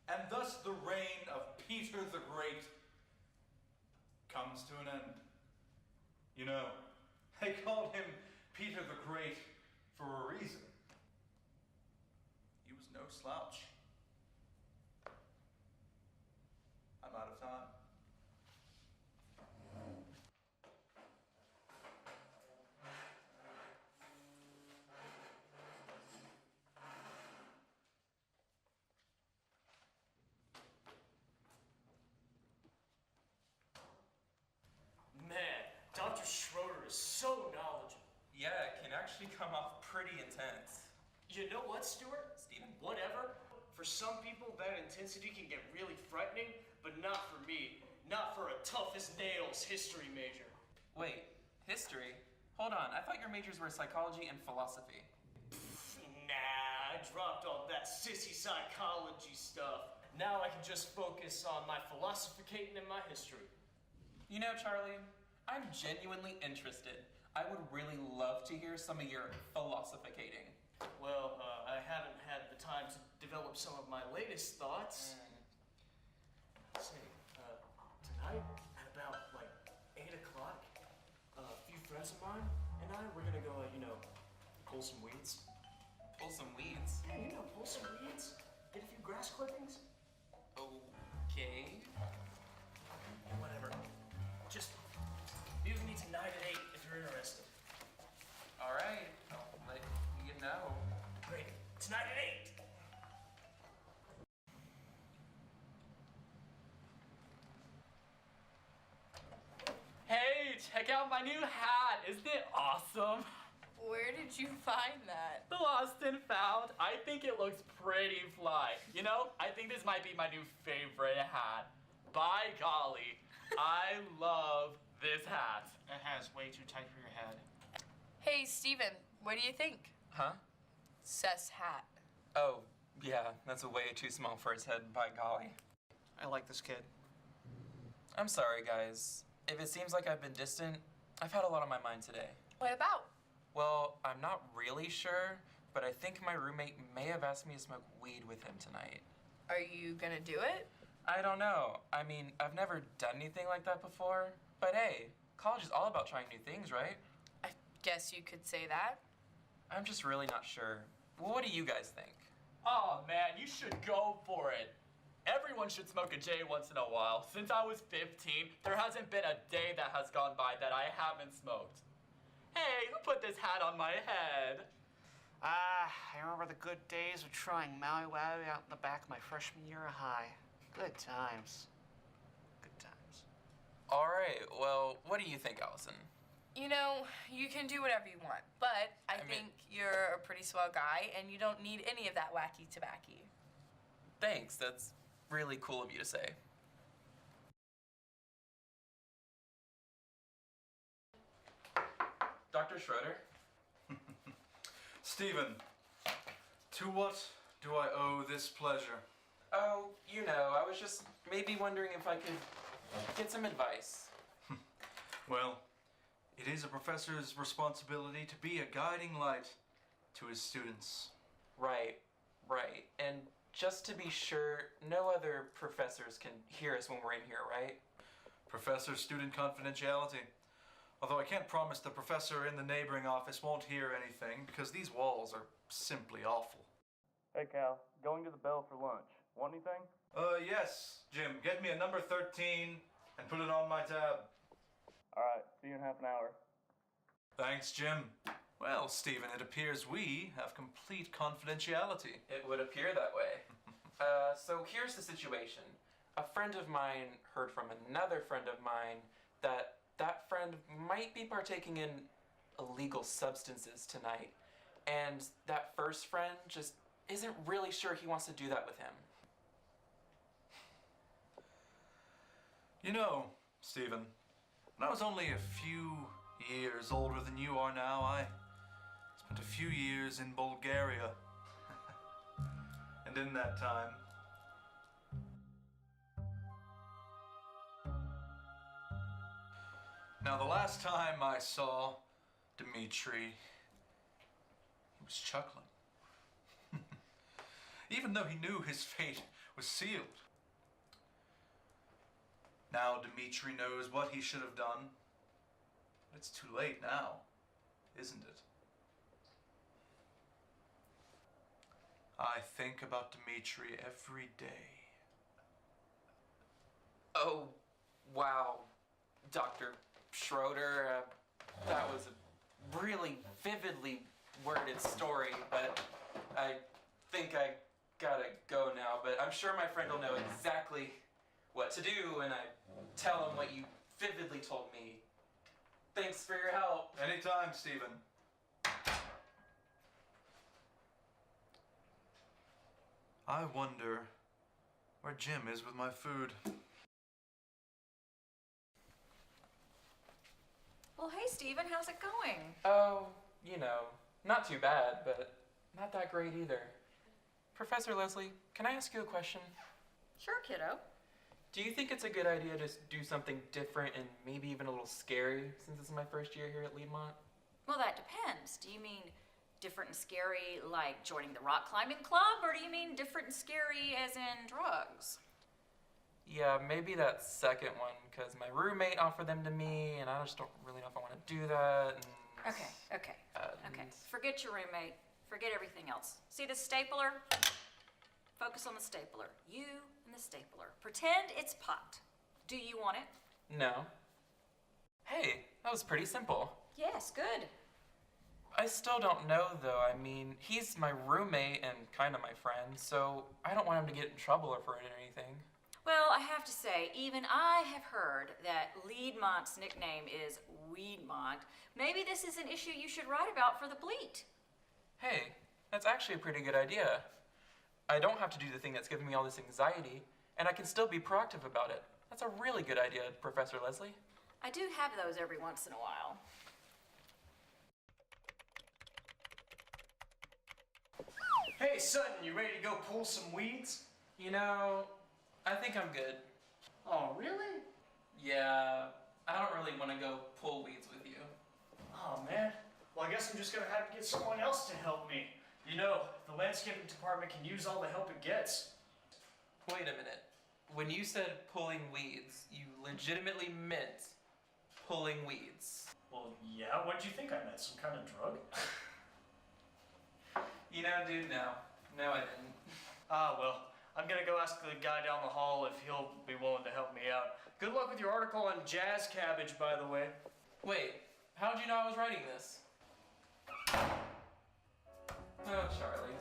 And thus the reign of Peter the Great comes to an end. You know, they called him Peter the Great for a reason. He was no slouch. I'm out of time. Man, Dr. Shroder is so knowledgeable. Yeah, it can actually come off pretty intense. You know what, Stuart? Steven? Whatever. For some people, that intensity can get really frightening, but not for me. Not for a tough-as-nails history major. Wait, history? Hold on, I thought your majors were psychology and philosophy. Nah, I dropped all that sissy psychology stuff. Now I can just focus on my philosophicating and my history. You know, Charlie, I'm genuinely interested. I would really love to hear some of your philosophicating. Well, I haven't had the time to develop some of my latest thoughts. Say, tonight at about like 8 o'clock, a few friends of mine and I, we're gonna go, pull some weeds. Pull some weeds? Yeah, pull some weeds. Get a few grass clippings. Okay. Whatever. Just be with me tonight at 8 if you're interested. All right, I'll let you know. Great. Tonight at 8. Hey, check out my new hat. Isn't it awesome? Where did you find that? The lost and found. I think it looks pretty fly. You know, I think this might be my new favorite hat. By golly, I love this hat. It has way too tight for your head. Hey, Steven, what do you think? Huh? Seth's hat. Oh, yeah, that's way too small for his head, by golly. I like this kid. I'm sorry, guys. If it seems like I've been distant, I've had a lot on my mind today. What about? Well, I'm not really sure, but I think my roommate may have asked me to smoke weed with him tonight. Are you gonna do it? I don't know. I mean, I've never done anything like that before, but hey, college is all about trying new things, right? I guess you could say that. I'm just really not sure. Well, what do you guys think? Oh man, you should go for it. Everyone should smoke a J once in a while. Since I was 15, there hasn't been a day that has gone by that I haven't smoked. Hey, who put this hat on my head? I remember the good days of trying Maui Wowie out in the back of my freshman year of high. Good times. Good times. All right, well, what do you think, Allison? You know, you can do whatever you want, but I think you're a pretty swell guy and you don't need any of that wacky tobacco. Thanks, that's really cool of you to say. Dr. Shroder? Stephen, to what do I owe this pleasure? Oh, you know, I was just maybe wondering if I could get some advice. Well, it is a professor's responsibility to be a guiding light to his students. Right. And just to be sure, no other professors can hear us when we're in here, right? Professor-student confidentiality. Although I can't promise the professor in the neighboring office won't hear anything, because these walls are simply awful. Hey Cal, going to the Bell for lunch. Want anything? Yes, Jim. Get me a number 13 and put it on my tab. Alright, see you in half an hour. Thanks, Jim. Well, Stephen, it appears we have complete confidentiality. It would appear that way. So here's the situation. A friend of mine heard from another friend of mine that friend might be partaking in illegal substances tonight. And that first friend just isn't really sure he wants to do that with him. You know, Stephen, when I was only a few years older than you are now, I spent a few years in Bulgaria. And in that time, Now, the last time I saw Dimitri, he was chuckling. Even though he knew his fate was sealed. Now Dimitri knows what he should have done. But it's too late now, isn't it? I think about Dimitri every day. Oh, wow, Dr. Shroder, that was a really vividly worded story, but I think I gotta go now. But I'm sure my friend will know exactly what to do when I tell him what you vividly told me. Thanks for your help. Anytime, Stephen. I wonder where Jim is with my food. Well, hey, Stephen, how's it going? Oh, you know, not too bad, but not that great either. Professor Leslie, can I ask you a question? Sure, kiddo. Do you think it's a good idea to do something different and maybe even a little scary since this is my first year here at Leedmont? Well, that depends. Do you mean different and scary like joining the rock climbing club, or do you mean different and scary as in drugs? Yeah, maybe that second one, because my roommate offered them to me, and I just don't really know if I want to do that. And, Okay. Forget your roommate. Forget everything else. See this stapler? Focus on the stapler. You and the stapler. Pretend it's pot. Do you want it? No. Hey, that was pretty simple. Yes, good. I still don't know, though. I mean, he's my roommate and kind of my friend, so I don't want him to get in trouble or for it or anything. Well, I have to say, even I have heard that Leedmont's nickname is Weedmont. Maybe this is an issue you should write about for the Bleat. Hey, that's actually a pretty good idea. I don't have to do the thing that's giving me all this anxiety, and I can still be proactive about it. That's a really good idea, Professor Leslie. I do have those every once in a while. Hey, Sutton, you ready to go pull some weeds? You know, I think I'm good. Oh, really? Yeah, I don't really want to go pull weeds with you. Oh, man. Well, I guess I'm just gonna have to get someone else to help me. You know, the landscaping department can use all the help it gets. Wait a minute. When you said pulling weeds, you legitimately meant pulling weeds. Well, yeah, what did you think I meant? Some kind of drug? You know, dude, no. No, I didn't. Ah, well, I'm gonna go ask the guy down the hall if he'll be willing to help me out. Good luck with your article on jazz cabbage, by the way. Wait, how did you know I was writing this? Oh, Charlie.